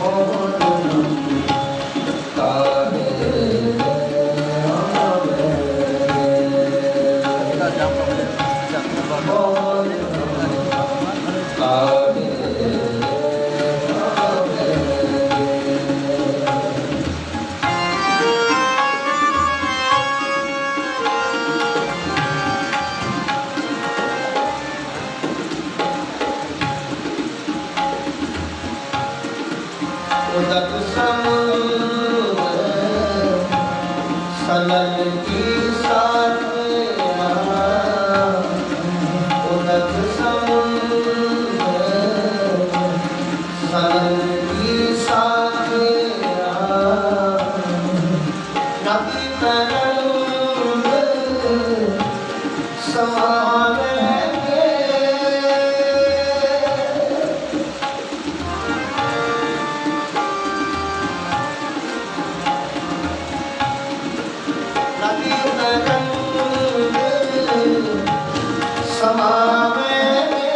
Oh सनन की साथ उदक समुद्र सनन की साथ नदी तरंग समावेंगे नदी तरंग समावेंगे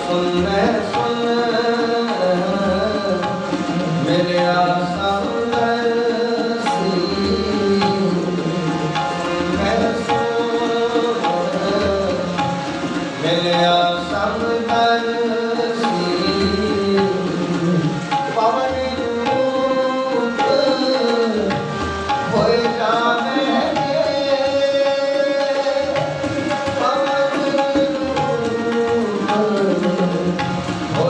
सुन मेरे आसंदर मेरे आसंदर पवन रूप हो जाएंगे पवन रूप हो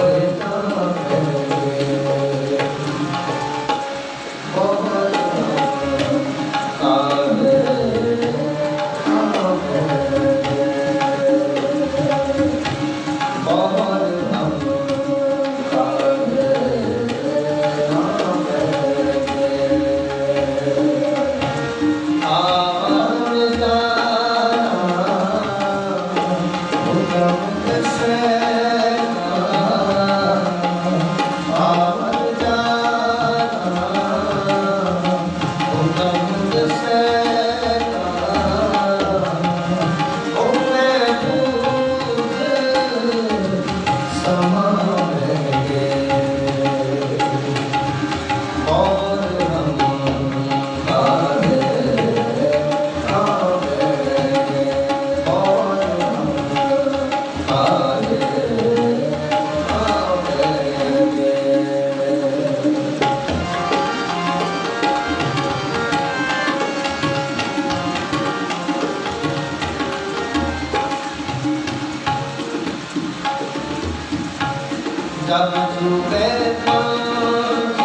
जब चुके पंच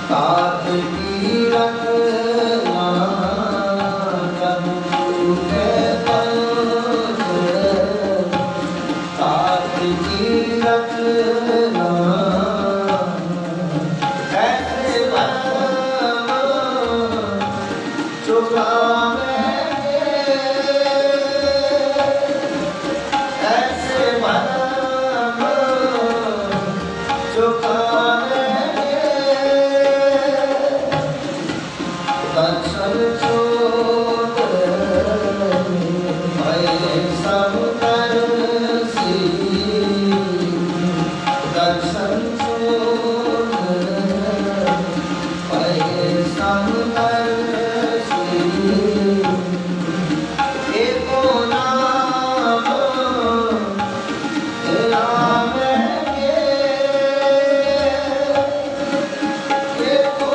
तात की रखना जब चुके पंच तात की रखना ऐसे भरम चुकावेंगे ऐसे भरम दर्शन छोड़ भये समदर्शी दर्शन छोड़ भये समदर्शी एको नाम लावेंगे एको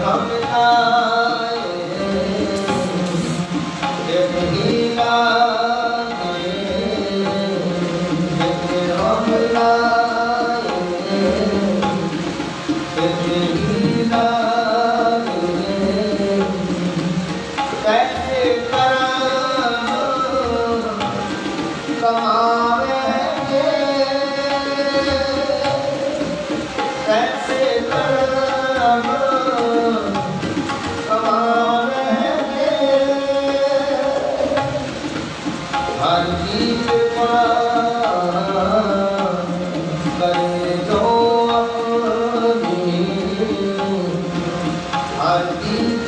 हम नहीं लागे कैसे करम कमावेंगे कैसे करम कमावेंगे हर चीज करे जो अपनी हर चीज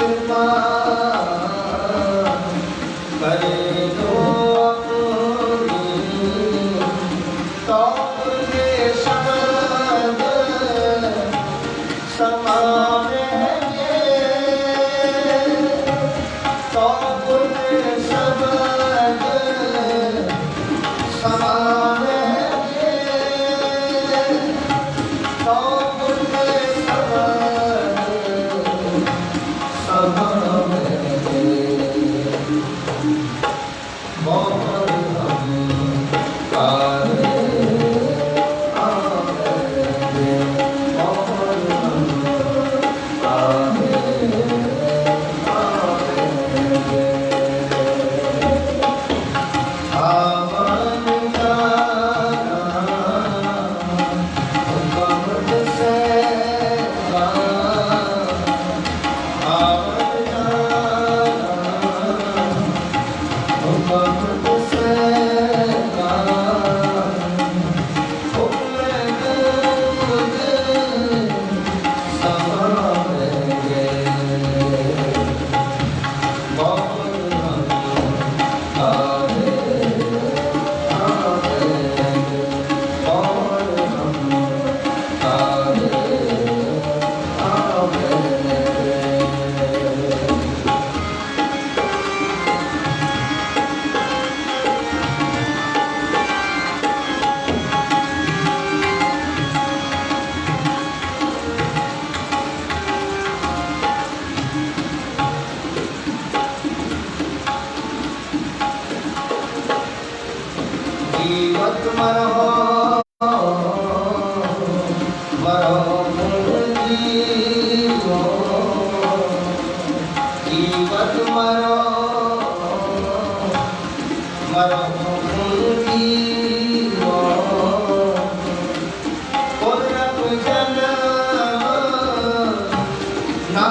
करे जो अपनी तो तुझे शब्द समावेंगे तो तुझे शब्द समावेंगे तो तुझे शब्द समावेंगे बहुत जीवत मरो मरो जीवो जीवत मरो मरो जीवो पुनः जन्म ना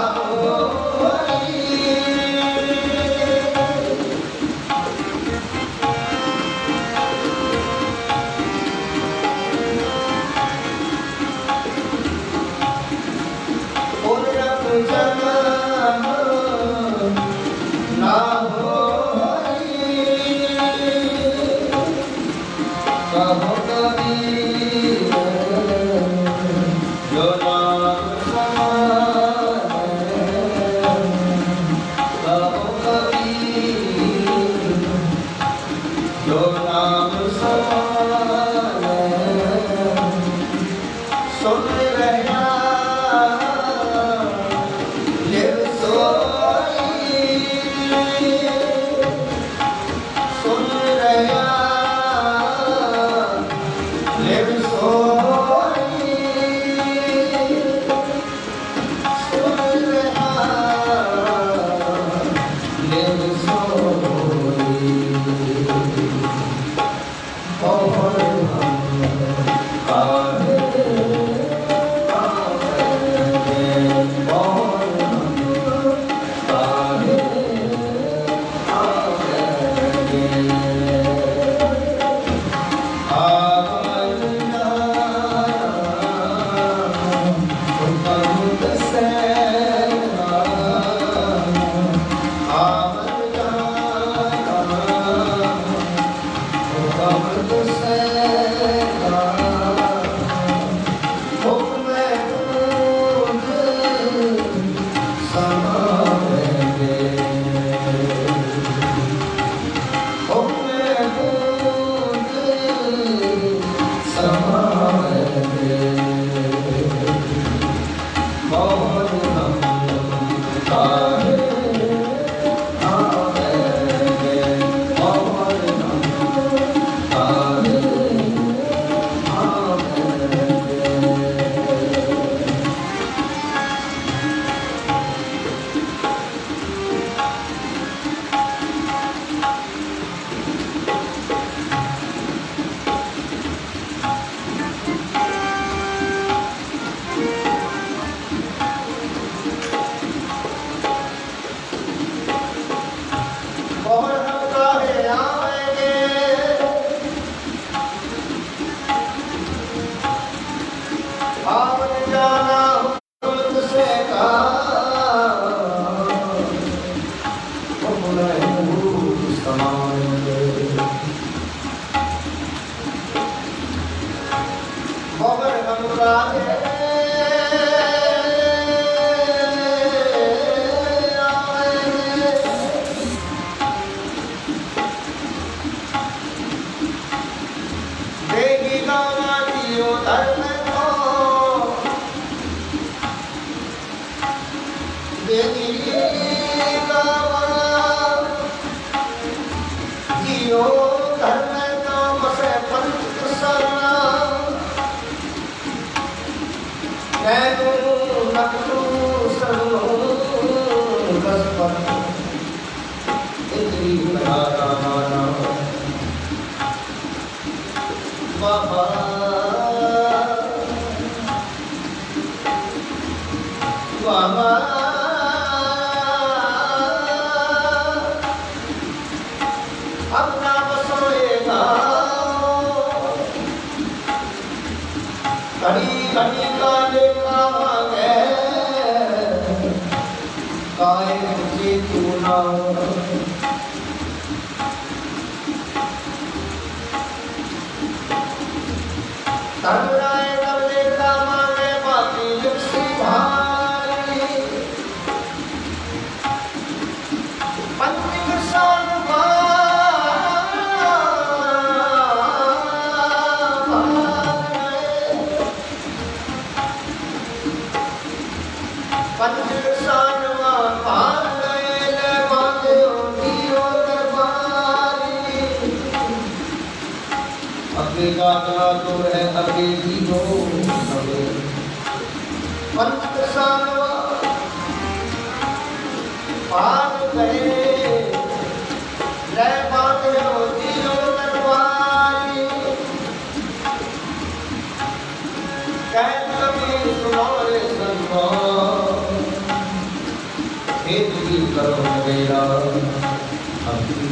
देवी का बड़ा जियो धर्म तो बसे पंच सरना कैनु नकलू सरनो रसपत इतनी बड़ा माना बाबा बाबा अपना बसोएगा घड़ी घड़ी का देखा मांगे काहे मुझे तू ना तरुणाए तब देखा मांगे बाकी युक्ति भारी पंच साल अपने का तो है अभी भी हो पंच सानवा पार गए ले बात होती हो दरबारी कह कभी सुनो रे संतो खेत की करो मेरा अभी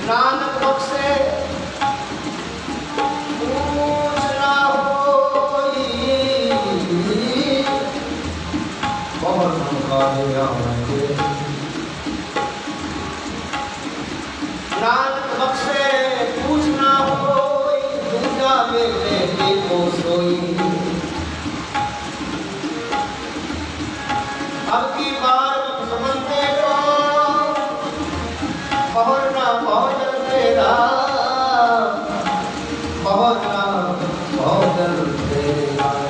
नानक बख्शे पूछना होई बहुत मुकाया है नानक बख्शे पूछना होई दूजा बेटे की को सोई अब की बार समझते हो पहुंचना पहुंचल तेरा पहुंचना पहुंचल तेरा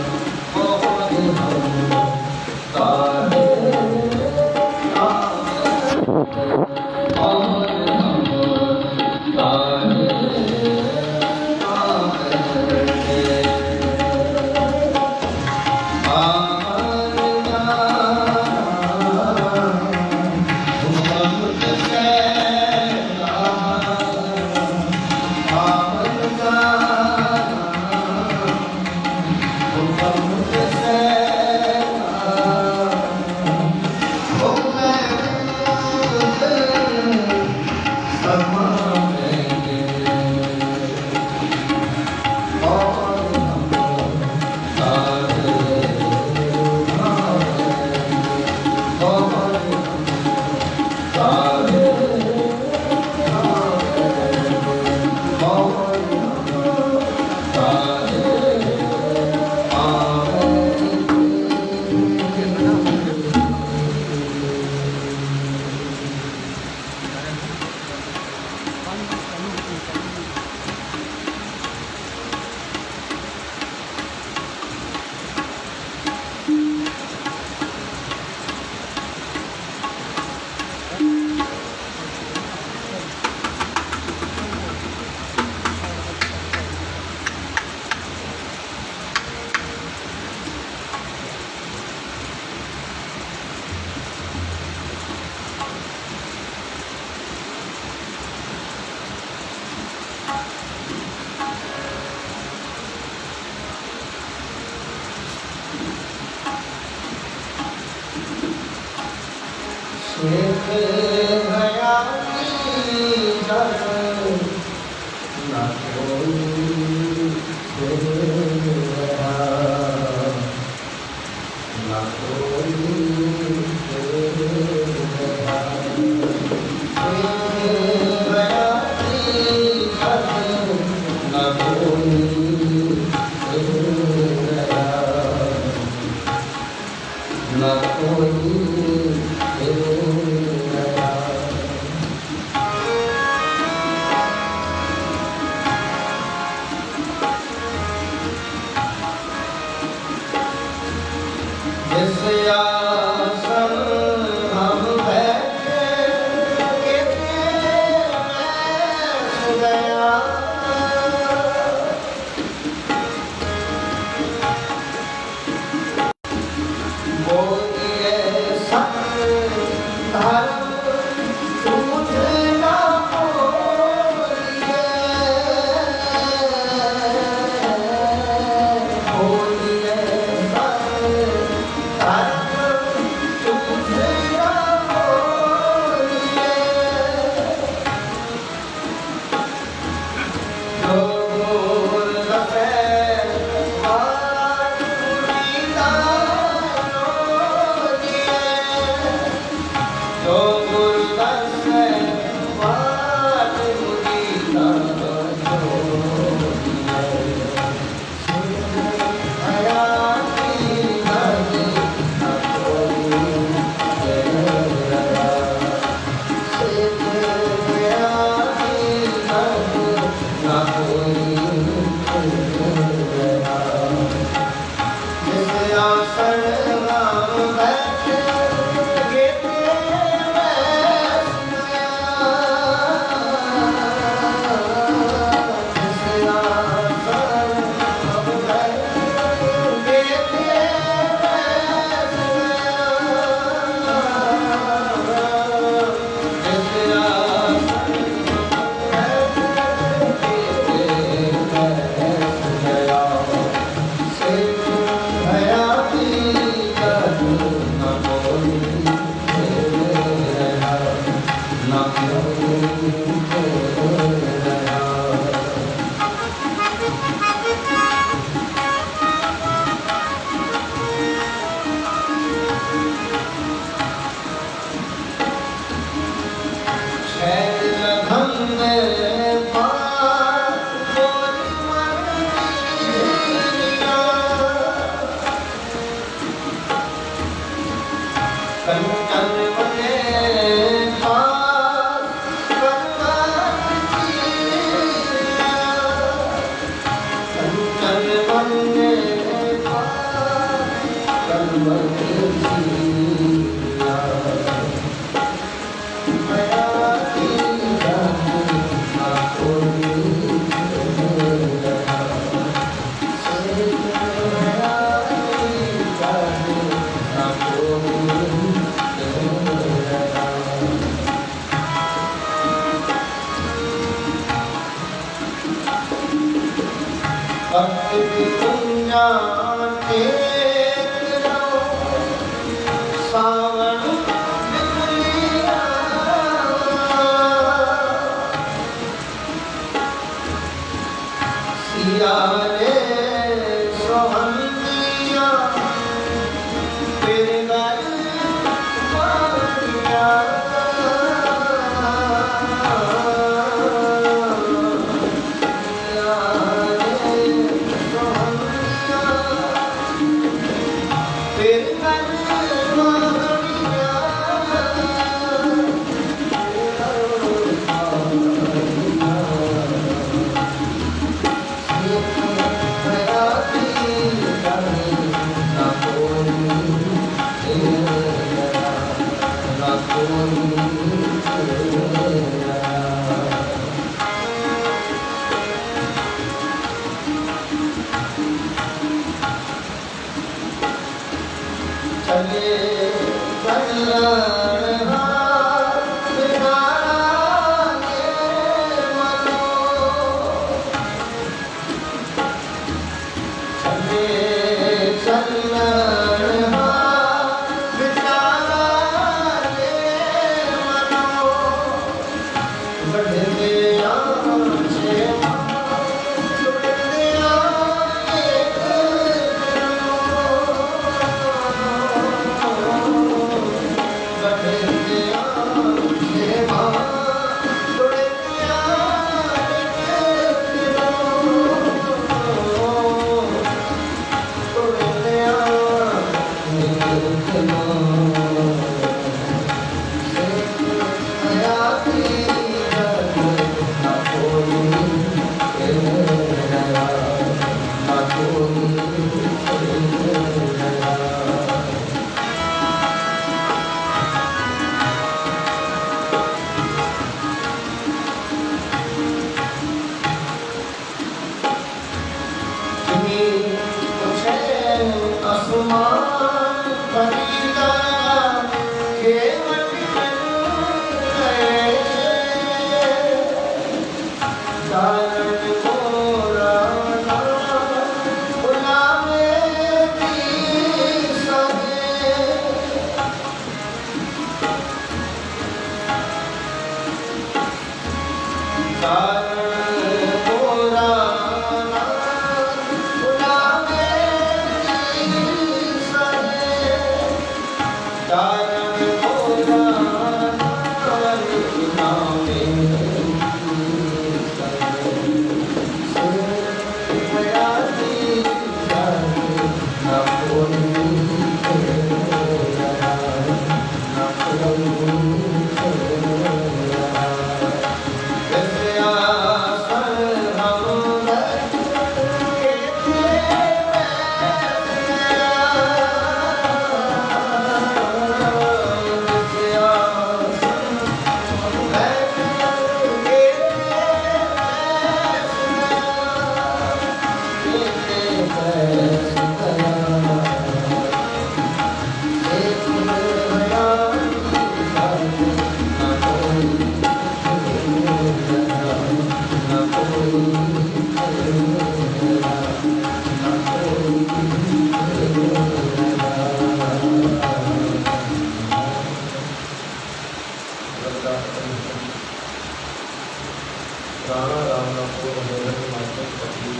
राणा राम रामपुर हेलन मास्टर पति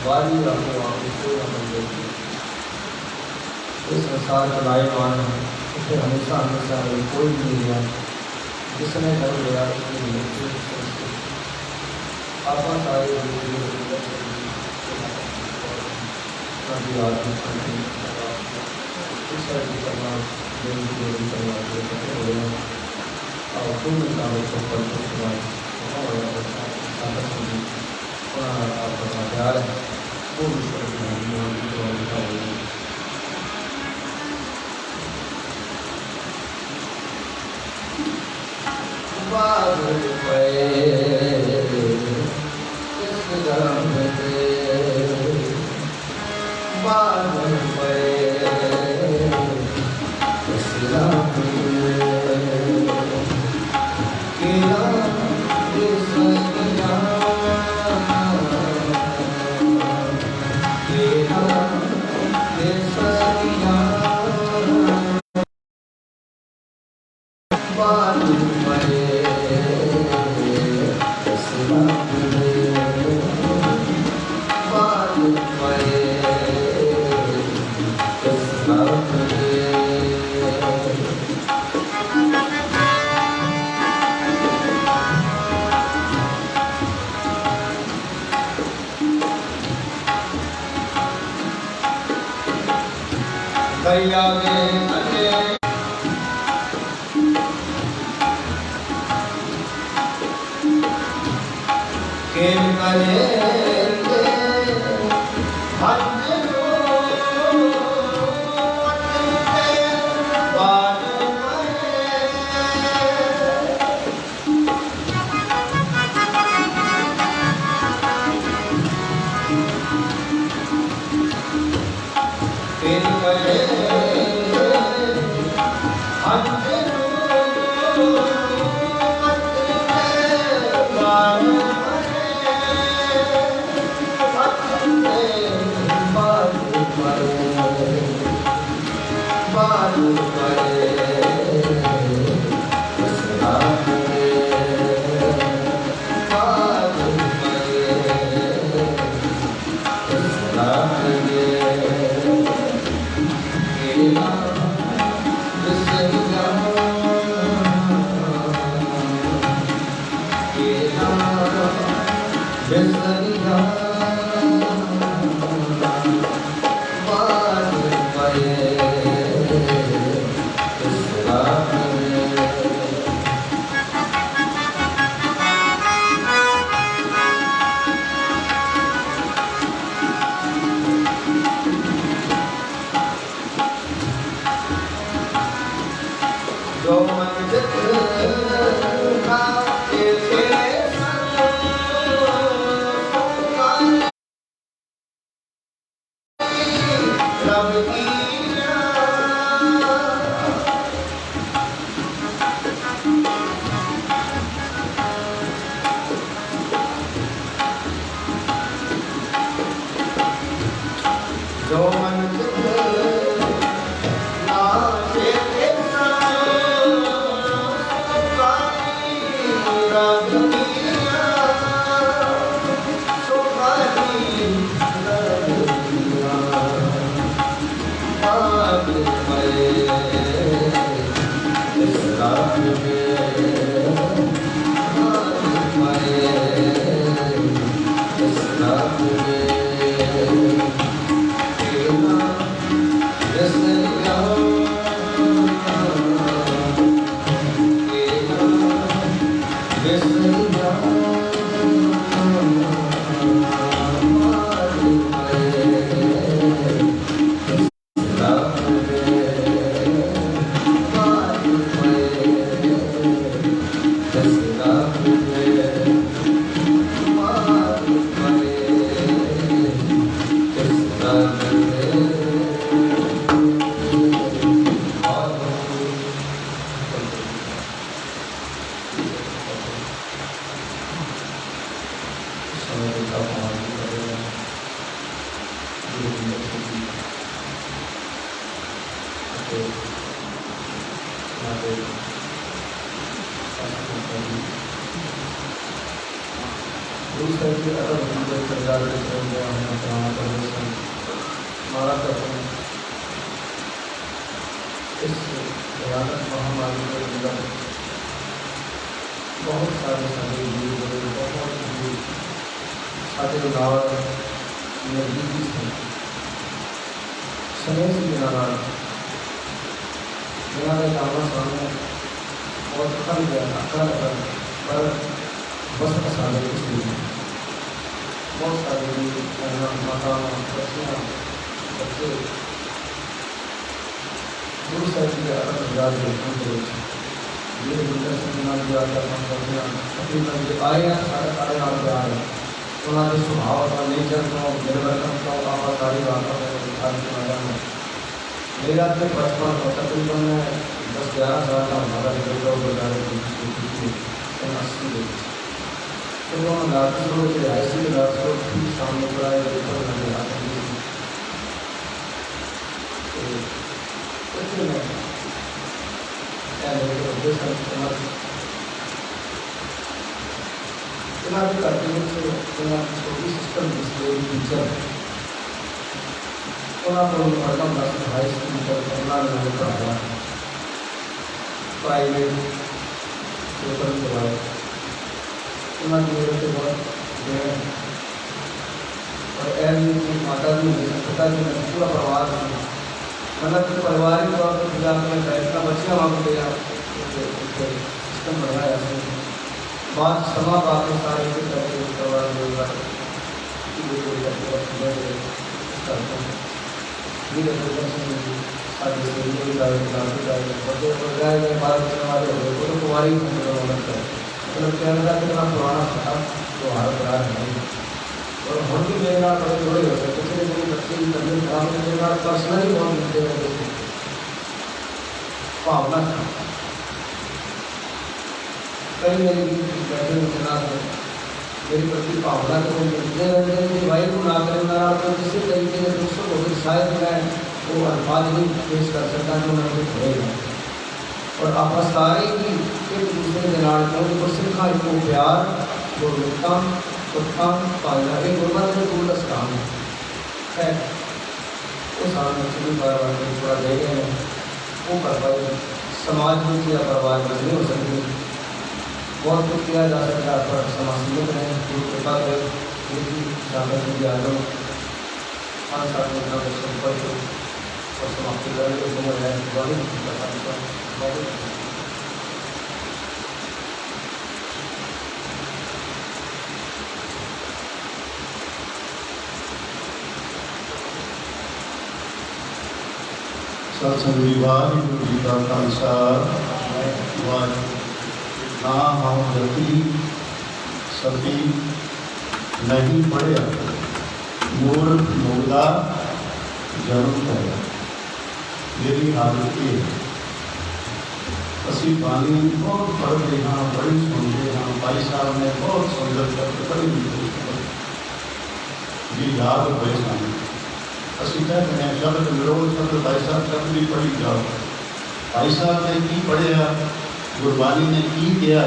वाली रामो वापसी मंदिर इस संसार का लायमान है। इसे हमेशा हमेशा कोई भी नहीं गया जिसने धर्म लिया उसकी मृत्यु आपा सारे ईश्वर की करना देवी देवी करना और पूर्ण कालों को पर प्यार है पूर्ण ईश्वर की बादल पे किस गम पे बादल पे किस गम भैया चाहिए। गुरु साहिब के अटल जीवन सरदार के चरण में हमने प्रणाम करते मारा करते हैं। इस भयानक महामारी के अंदर बहुत सारे सारे जीव बड़े बहुत ही सारे नाल नजदीकी थे समय से बिना जिन्होंने कामना सामने बहुत थक गया अकड़ पर बस सारे कुछ नहीं। बहुत सारे मकान बच्चियाँ बच्चे गुरु साहिब के अटल विराज देखने के ये बुंदा सिंह विराज करते हैं तकरीबन जो आए हैं सारे नाम पे आ रहे हैं उन्होंने स्वभाव का नेचर को निर्वर्तन का आप सारी बातों में मैदान में मेरा तो बचपन तकरीबन 10-11 साल का हमारा तो वहाँ लाठी रोड के ऐसी लाठी रोड ठीक सामने पड़ा है ऊपर नजर आ रही है। तो system display teacher high school पर पढ़ाया प्राइवेट पेपर करवाए मेरे बहुत और माता जी पिताजी ने पूरा परिवार मतलब कि पारिवारिक तौर पर पूजा में बैठना बच्चियाँ वहाँ पर गया सिस्टम बनाया बाद समा बातें सारे करके परिवार कुमारी मतलब कहना कितना पुराना था तो भारत राज है और हम भी मेरे नाल बड़े जुड़े हो सकते पिछले मेरे बच्चे की तबीयत खराब है मेरे नाल पर्सनली बहुत मिलते रहते भावना था कई मेरी बैठे मेरे नाल मेरी प्रति भावना को मिलते रहते हैं कि भाई को ना करें ना तो किसी तरीके से दूसरों को फिर शायद मैं वो अल्फाज नहीं पेश कर सकता जो मैं कुछ होएगा और आप सारे ही एक दूसरे के नाल को सिखा इनको प्यार गुरमता उत्तम पालना एक गुरमत में गुरदस काम है वो सामने चुनी बार थोड़ा दे गए हैं वो कर पाए समाज में किया परिवार में नहीं हो सकती बहुत कुछ किया जा सकता है पर समाज में रहें गुरु कृपा करें शामिल की आलो 5 साल में संपर्क और समाप्ति करेंगे सत्संगी वाहिगुरु जी का खालसा ना हम रति सती नहीं पढ़िया मूर्ख मुगदा जन्म पाया। मेरी हालत ये है असी बानी बहुत पढ़ते हाँ बड़ी सुनते हाँ भाई साहब ने बहुत सुंदर शब्द बड़ी जी याद हुए सन असी कहते हैं शब्द मिलो शब्द भाई साहब शब्द भी पढ़ी जाओ। भाई साहब ने की पढ़िया गुरबानी ने की किया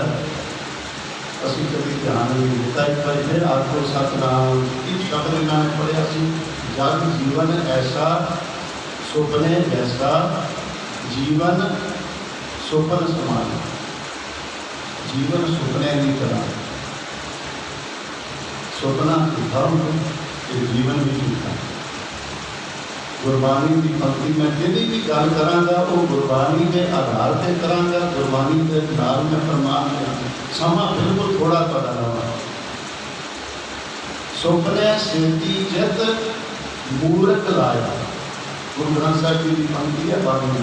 असी कभी ध्यान नहीं दिता। एक बार फिर आपको सतनाम की शब्द इन्होंने पढ़िया सी जग जीवन ऐसा सुपने जैसा जीवन सुपन समान जीवन सुपने की तरह सुपना धर्म जीवन भी झूठा। गुरबानी की पंक्ति में जिहड़ी भी गल करांगा वो गुरबानी के आधार पर करांगा गुरबानी के नाल में फरमान समा बिल्कुल थोड़ा पता लगा। सुपने सेती जित मूर्ख लाया गुरु ग्रंथ साहिब जी की पंक्ति है बाणी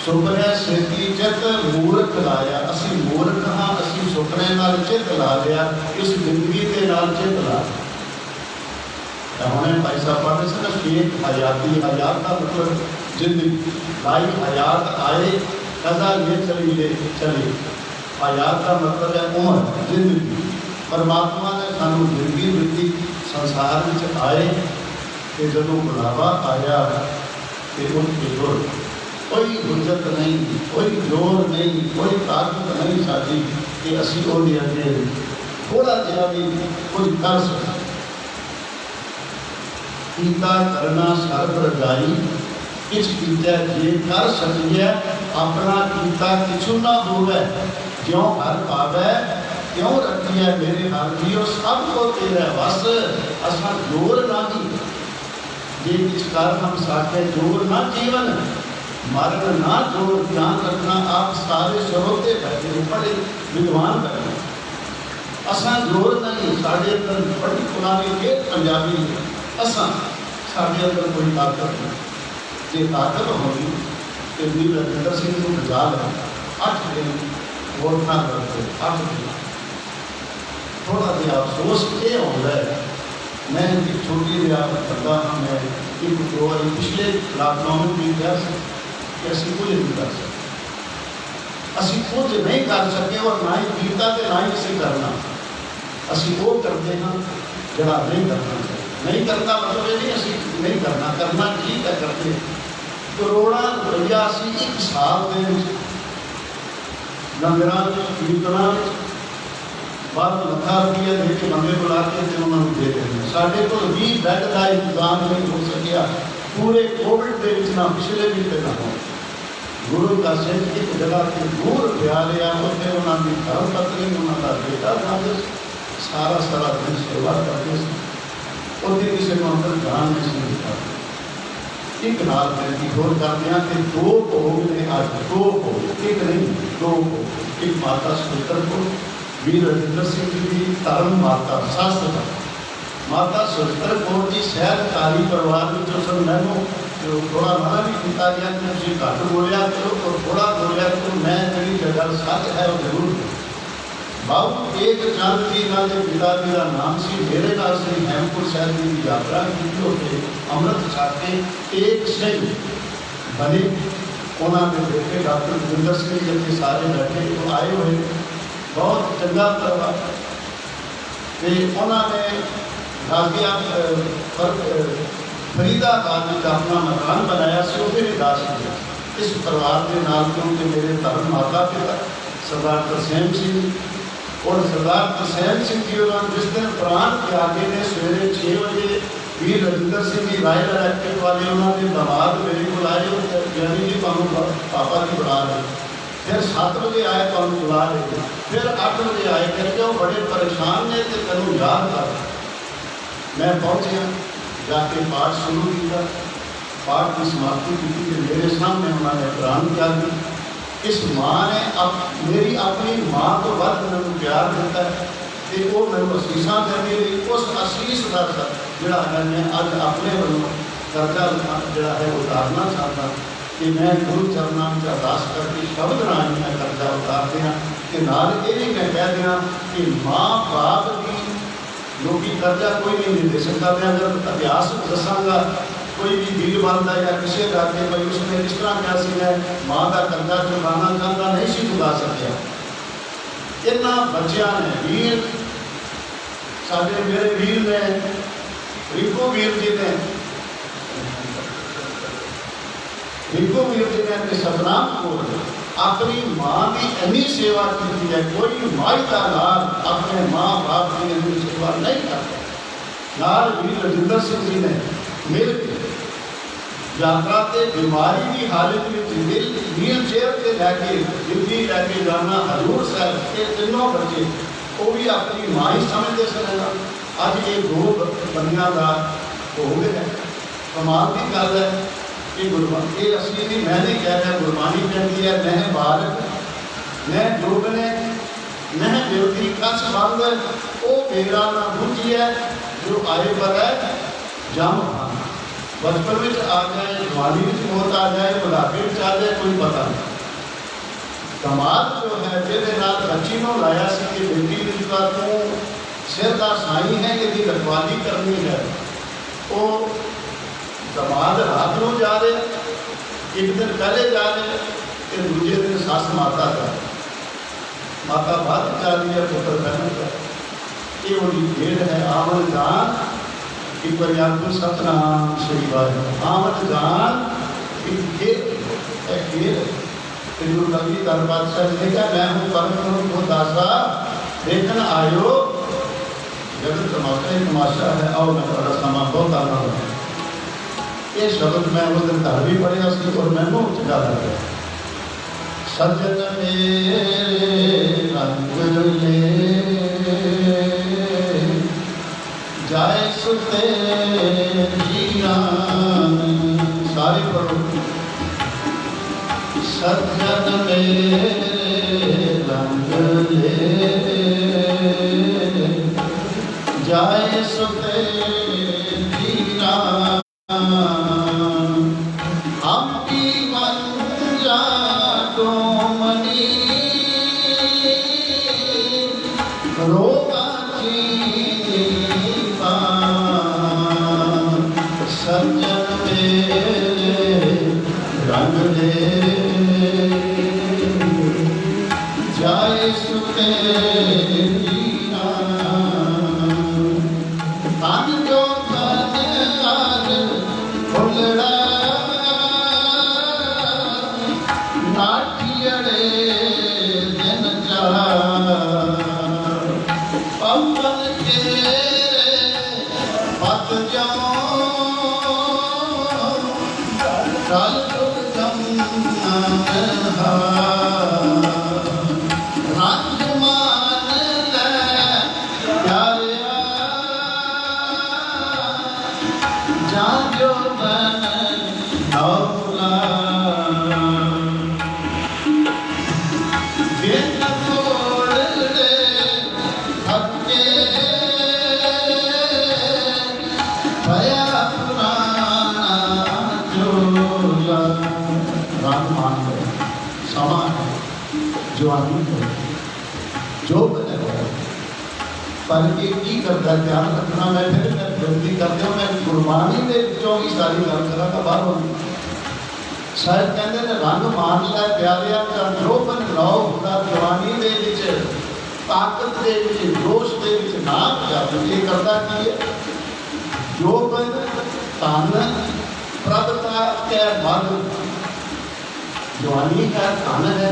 सुपने सेती चित मूर्ख लाया। असी मूर्ख हाँ असी सुपने नाल चित ला लिया इस जिंदगी के नाल चित ला हमने भाई साहब पढ़ते थे ना शेख हयाती हयात का मतलब जिंदगी लाइफ हयात आए कदा ये चली हयात का मतलब है उम्र जिंदगी। परमात्मा ने सानू जिंदगी मिली संसार में आए कि जो बुलावा आया कि उनके गुर कोई हुज्जत नहीं, कोई जोर नहीं, कोई ताकत नहीं साडी कि असी उहदे अगे थोड़ा जिहा भी कुछ कर सकें। कीता करना सर्ब रजाई, किछ कीता जे कर सकिए, अपना कीता किछु ना होवे, ज्यों हर पावै क्यों रखिए मेरे हर जियो, सब को तेरा वस, असा जोर नहीं जे किछ कर हम साके जोर ना जीवन, मरण ना जोर, ध्यान रखना आप सारे श्रोते बैठे बड़े विद्वान बैठे, असा जोर नहीं साढ़े अंदर बड़ी पुरानी के पंजाबी असा साढ़े अंदर कोई ताकत नहीं, जे ताकत होगी तो वीर रजिंदर सिंह को बचा लिया 8 दिन वोट ना करते 8 दिन। थोड़ा जिहा अफसोस ये होता है, मैं एक छोटी जिहा बंदा हाँ, मैं एक दो बार पिछले लॉकडाउन में भी कह कि असी कुछ नहीं कर सकते, असी कुछ नहीं कर सके और ना ही कीता तो ना ही असी करना, असी वो करते हैं जरा नहीं करना चाहिए। नहीं करना मतलब ये नहीं असी नहीं करना, करना ठीक है करते। करोड़ा रुपया असी एक साल के लंगर कीर्तना बाद लखा रुपया दे के बंदे बुला के उन्होंने दे देने, साढ़े को 20 बैड का इंतजाम नहीं हो सकिया पूरे कोविड के ना पिछले भी पे ना हो। गुरु का सिख एक जगह से दूर ब्याह लिया, उसने उन्होंने धर्म पत्नी उन्होंने बेटा था, सारा सारा दिन सेवा करते उसने किसी को अंदर जान नहीं सी दिता। एक नाल बेनती होर करते हैं कि 2 भोग ने आज 2 भोग, एक नहीं 2 भोग, एक माता सुंदर को वीर रजिंदर सिंह जी की धर्म माता शास्त्र माता सुंदर कौर जी सहकारी परिवार में जो सब मैनू जो थोड़ा मना भी किया गया कि तुम घट बोलिया करो और थोड़ा बोलिया करो, मैं जी गल सच है वो जरूर बाबू एक चंद जी नाल के पिता जी का नाम सी, मेरे नाल श्री हेमकुंट साहिब जी की यात्रा की होते अमृत छक के एक सिंह बने, उन्होंने बेटे डॉक्टर रजिंदर सिंह जी सारे बैठे तो आए हुए बहुत चंगा परिवार, तो उन्होंने गाजिया फरीदाबाद में अपना मकान बनाया से वो भी दास किया। इस परिवार के नाम क्योंकि मेरे धर्म माता पिता सरदार तरसेम सिंह और सरदार तरसेम सिंह जी उन्होंने जिस दिन प्राण त्यागे ने सवेरे 6 बजे वीर रजिंदर सिंह जी राय इलेक्ट्रिक वाले उन्होंने दमाद मेरे को आए यानी जी तुम पापा जी बुला रहे, फिर 7 बजे आए तो बुला रहे, फिर 8 बजे आए करके वो बड़े परेशान ने तो तेन याद कर। मैं पहुँचा जाके पाठ शुरू किया, पाठ की समाप्ति की कि मेरे सामने उन्होंने प्राण त्यागी। इस माँ ने मेरी अपनी माँ तो वध मैं प्यार दिता है तो वो मैं असीसा करने लगी, उस असीस का जोड़ा है मैं अज अपने वालों कर्जा जोड़ा है उतारना चाहता कि मैं गुरु चरणों में अरदास करके शब्द राही मैं कर्जा उतार दें कि नाल ये भी मैं कह दें कि माँ बाप की लोग कर्जा कोई नहीं दे सकता। मैं अगर इतिहास दसागा कोई भी बिल बनता या किसी जाके भाई उसने इस तरह क्या सी है माँ का कर्जा चुकाना चाहता नहीं सी चुका सकिया। इन्होंने बच्चों ने वीर साढ़े मेरे वीर ने रिंकू वीर जी ने सतनाम कौर अपनी माँ की इन्नी सेवा की है, कोई माई का नाल अपने माँ बाप की इन्नी सेवा नहीं करता। नाल वीर रजिंदर सिंह जी ने मिल के यात्रा से बीमारी की हालत में व्हील चेयर से लैके दिल्ली लैके जाना, हजूर साहब के तीनों बच्चे वो भी अपनी माँ ही समझते सन। अज ये 2 बंदियां का हो गया, कमाल की गल है कि गुरबानी ये असली नहीं मैं नहीं कह रहा, गुरबानी कहती है नह बालक नह जोग ने नह बेवती कस बंद वो मेरा ना बुझी है जो आए पर है जम बचपन में आ जाए, जवानी में मौत आ जाए, बुढ़ापे में आ जाए, कोई पता नहीं। कमाल जो है जिसे नाल बच्ची को लाया सी कि बेटी जिसका तू सिर का साई है यदि रखवाली करनी है, वो दमाद रात को जा रहे, एक दिन पहले जा रहे, फिर दूसरे दिन सस माता जा रही, माता बाद जा रही है, पुत्र बहन का ये उनकी भेद है। आमन जान एक बार याद को सतनाम श्री वाहिगुरू, आमन जान एक फिर गुरु कलगीधर पातशाह ने कहा मैं हूँ परम को दासा देखन आयो जगत तमाशा है आओ मैं थोड़ा समा बहुत आना है। ये शब्द मैं उस दिन घर भी पढ़िया सी और मैनू चंगा लग गया। सजन मेरे रंग ले जाए सुते जीरान सारे पढ़ो। सजन मेरे रंग ले जाए सुते जीरान हम की मंजा तो मनी रोगा सज्जन मेरे रंग ले जाए सुते तन जो तन आज फुलड़ा नाठियड़े दिन जा पवन के पत जाओ कल रंग मान ले प्यारिया जा जो बन नौला दिन तोड़ ले थके भया पुराना झोला। रंग मान लो समा है जवानी है जो बनेगा पर ये की करता ध्यान रखना। मैं फिर मैं विनती करते हूँ मैं गुरबाणी के विचों ही सारी गल करांगा बाहर होगी। शायद कहते ने रंग मान लै प्यारिया जो बन लाओ हुंदा जवानी दे विच ताकत दे विच जोश दे विच ना जावे। ये करता की है जो बन तन प्रभता के मद जवानी का धन है।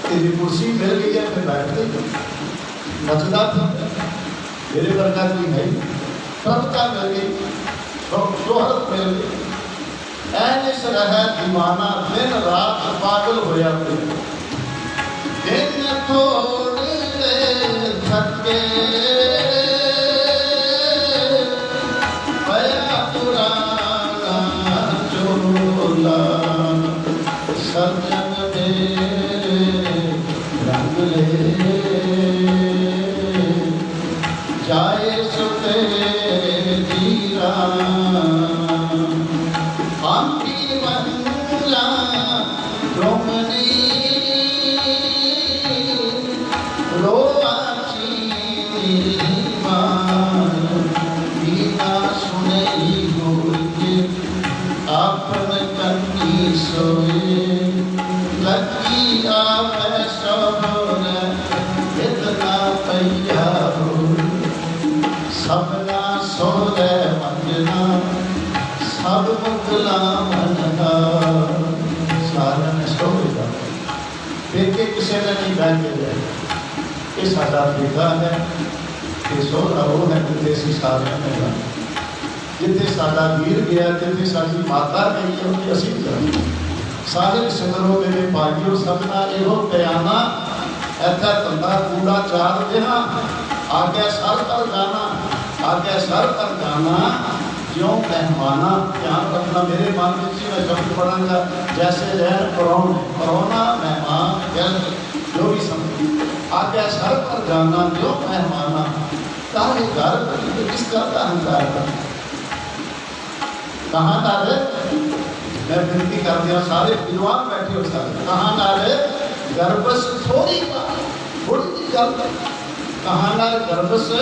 तेरी कुर्सी मिल गई है फिर बैठते नचदा मेरे वर्गा कोई है प्रभता मिल गई शोहरत मिल गई ऐस रहा दीवाना दिन रात पागल होया दिन थोड़े थके भया पुराना झोला। सजन मेरे रंग ले जाए सुते जीरान हम की मंगला रोमनी रोआची मान बीना सुने होके आपन कन्नी सोए लगी आवे सोने इतना पैया हो सबना सोले मंजना सब मुगला मनना सारा ने सोएगा देखे किसी ने नहीं बैठे गए। ये साडा बेटा है ये सोहरा वो है जिते सारे में जिते साडा वीर गया जिते साडी माता गई है उसे असीं जाने सारे सिमरो मेरे भाइयों सबना एहो बयाना ऐसा धंधा कूड़ा चार देना आगे सर पर जाना आगे सर पर जाना क्यों मेहमाना। ध्यान रखना मेरे मन में मैं शब्द पढ़ाऊंगा जैसे रह परौना मेहमान गेस्ट जो भी समझ आगे सर पर जाना क्यों मेहमाना तारे घर किसका अहंकार कर कहाँ डाले। मैं विनती कर दिया सारे विद्वान बैठे हो सारे कहाँ डाले गर्भ से थोड़ी बात थोड़ी सी गल कहाँ डाले गर्भ से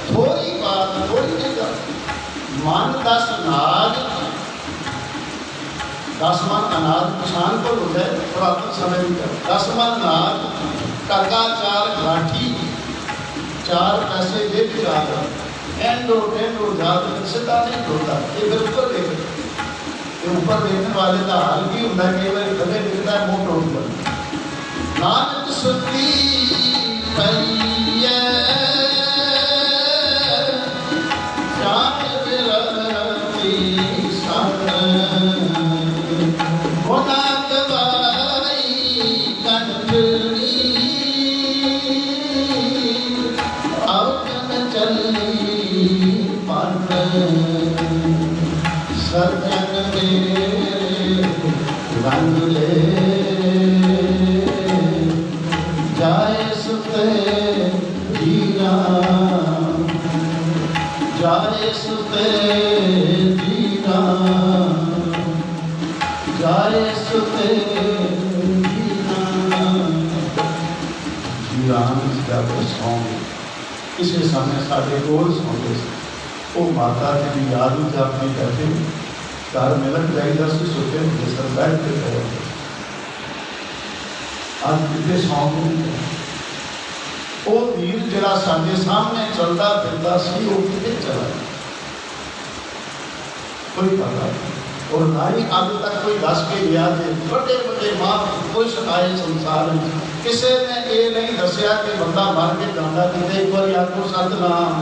थोड़ी बात थोड़ी सी गल मन 10 नाज 10 मन अनाज किसान को होता है पुरातन समय में 10 मन नाज टका 4 घाटी 4 पैसे दे के जाता एंडो टेंडो जाता सीधा नहीं होता ये बिल्कुल देख कि ऊपर देखने वाले का हाल की होता है, कई बार थले दिखता है मुंह टूट पर नानक सुनती पईए जान बिरती सन होना दवाई कंठनी अवकन चली पन सजन मेरे रंग ले जाए सुते जीरा जाए सुते जीरा जाए सुते जीरा सॉन्ग किसी समय साढ़े कोल सौंदे वो माता जी की याद में अपनी बैठे घर मिलन जाइए सोचे होंगे सर बैठ के गए आज कितने सौंग वो वीर जरा साढ़े सामने चलता फिरता सी वो कितने चला कोई पता नहीं और ना ही अब तक कोई दस के गया थे बड़े बड़े मां कुछ आए संसार में किसी ने ये नहीं दसिया कि बंदा मर के जाता कितने एक बार आखो सतनाम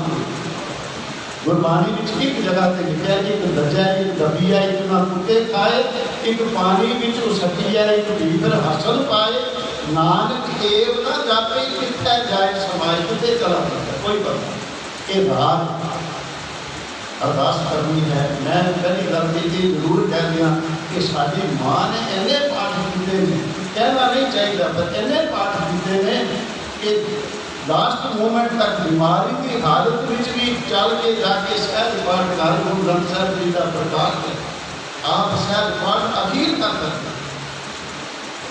गुरबाणी में एक जगह से लिखा है एक दजा एक दबिया एक ना कुत्ते खाए एक पानी में सकिया एक भीतर हसल पाए नानक एव ना जापे किथे जाए समाए किथे चला जाता कोई पता ये रात अरदास करनी है। मैं पहली गल तो ये जरूर कह दिया कि साडी मां ने इन्ने पाठ किए हैं कहना नहीं चाहिए पर इन्ने पाठ किए हैं कि लास्ट मोमेंट तक बीमारी की हालत में भी चल के जाके सहज पाठ कर गुरु ग्रंथ साहब जी का प्रकाश है आप सहज पाठ अखीर तक करते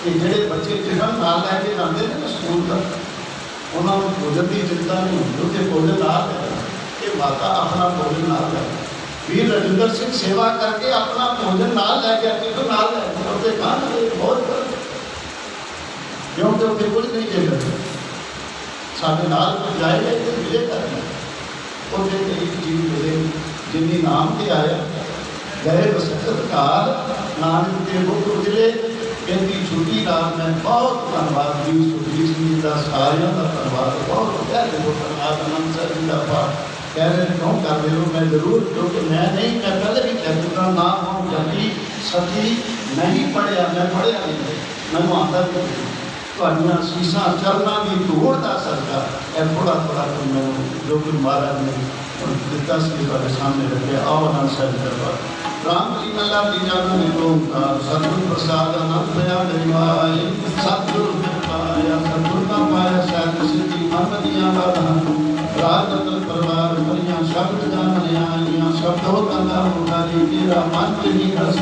कि जेडे बच्चे टिफन नाल लैके जाते हैं स्कूल तक उन्होंने भोजन की चिंता नहीं होती उत्थे भोजन ना कि माता अपना भोजन ना ले वीर रजिंदर सिंह सेवा करके अपना भोजन ना लैके टिफन ना लैके खाना बहुत क्योंकि उत्थे कुछ नहीं चाहिए साढ़े नाल जाएगा तो मिलेगा उत्थे एक चीज मिले जिन्नी नाम से आया गए बसंत काल नानक के मुख उजले कहती छुट्टी नाम मैं बहुत धन्यवाद जी सुखबीर सिंह जी का सारिया का धन्यवाद बहुत कह रहे हो धन्यवाद आनंद सर जी का पाठ कह रहे क्यों कर रहे हो मैं जरूर क्योंकि मैं नहीं मैं पहले भी कह चुका नाम हो जटी सती नहीं पढ़िया मैं पढ़िया नहीं मैं आता भी ਤੁਹਾਡੀਆਂ ਸੀਸਾਂ ਚਰਨਾਂ ਦੀ ਧੂੜ ਦਾ ਸਦਕਾ ਇਹ ਥੋੜਾ ਥੋੜਾ ਮੈਂ ਜੋ ਕਿ ਮਹਾਰਾਜ ਨੇ ਦਿੱਤਾ ਸੀ ਤੁਹਾਡੇ ਸਾਹਮਣੇ ਰੱਖਿਆ ਆਓ ਨਾਲ ਸਾਹਿਬ ਦਰਬਾਰ ਰਾਮ ਜੀ ਮੱਲਾ ਤੀਜਾ ਨੇ ਓੰਕਾਰ ਸਤਿਗੁਰ ਪ੍ਰਸਾਦ ਅਨੰਦ ਪਿਆ ਦਰਬਾਰ ਸਤਿਗੁਰ ਪਾਇਆ ਸਤਿਗੁਰ ਦਾ ਪਾਇਆ ਸਹਿਜ ਸਿੱਧੀ ਮਨ ਦੀਆਂ ਬਾਤਾਂ ਰਾਜ ਰਤਨ ਪਰਿਵਾਰ ਭਰੀਆਂ ਸ਼ਬਦ ਜਾਣਿਆ ਆਈਆਂ ਸ਼ਬਦੋ ਤੰਦਾ ਮੁਖਾਰੀ ਤੇਰਾ ਮਨ ਤੇ ਹੀ ਰਸ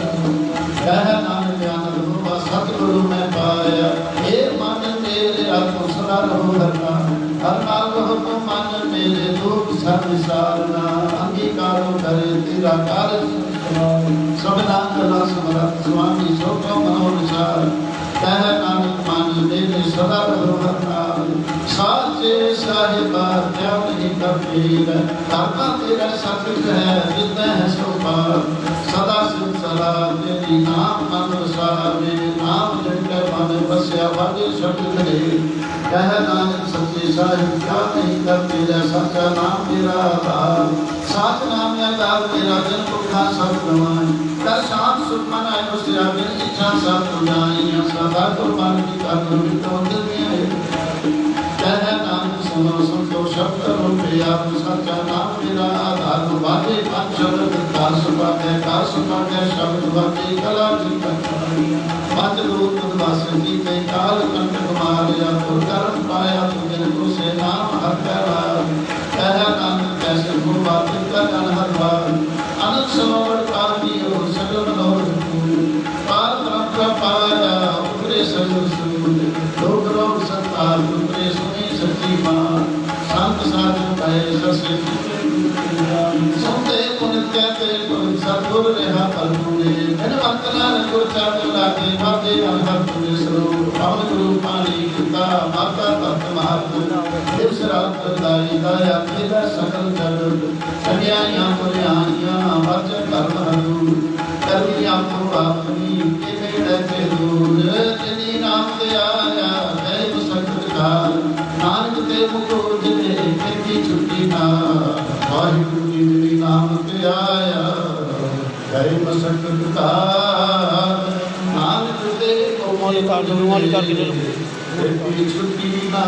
ਕਹਿ ਨਾਨਕ ਆਨੰਦ ਹੋਵਾ ਸਤਿਗੁਰੂ ਮੈਂ ਪਾਇਆ ਇਹ मन तेरे आत्म सदा रहो धरना हर नाल रहो तो मन मेरे दुख सब विसारना अंगीकारो करे तेरा कार्य सबना कला समरथ स्वामी सोचो मनोविचार कह नानक मन मेरे सदा रहो धरना साचे साहिबा क्या नहीं कबीर धर्मा तेरा सत्य है जितना है सो पार सदा सिद्ध सदा तेरी नाम मन सावे नाम लेकर मन बसया वाजे शब्द करे कह नानक सच्चे साहिब क्या नहीं कर तेरा सच्चा नाम मेरा आधार साच नाम आधार मेरा जन पुखा सब गवाई कर शांत सुख मन आए मुझसे बिन इच्छा सब बुझाई सदा कुर्बान की कर तो अंदर में आए कह नानक सुनो संतो शब्द करो प्रिया सच्चा नाम मेरा आधार वाजे पांच शब्द दास पाके शब्द वाजे कला जी पांच लोक उद्वास जी के काल कंठ मारिया तो कर्म पाया तो जिनको से नाम हर करा कह नानक कैसे गुरबात का अनहर बार अनंत सरोवर काल की और सकल मनोहर पार ब्रह्म का पाया उपरे सगुर सुर लोक रोग संतार उपरे सुनी सच्ची मां संत साधु कहे ससे सुनते पुनित कहते पुनित सतगुर रेहा परपुरे मैंने वंतना गुर चातु लागे माते अनहर पुरे स्वरूप पवन गुरु पानी पिता माता तत्व महात्म दिवस रात बदलाई दया तेरा सकल जगत कन्यायां पुरियां वच कर्म हरु करनी आपको अपनी के मेरे से दूर तेरी नाम ते आया है मुसक्कत का नानक ते मुकोज ने खेती छुट्टी ना वाहिगुरु जी तेरी नाम ते आया है मुसक्कत का नानक ते मुकोज ने खेती छुट्टी ना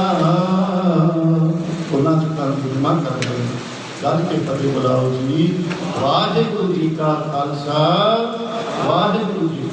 ਉਹਨਾਂ ਚ ਕਰ ਗੁਰਮਾ ਕਰਦੇ ਗੱਲ ਕੇ ਫਤਿਹ ਬੁਲਾਓ ਜੀ ਵਾਹਿਗੁਰੂ ਜੀ ਕਾ ਖਾਲਸਾ ਵਾਹਿਗੁਰੂ ਜੀ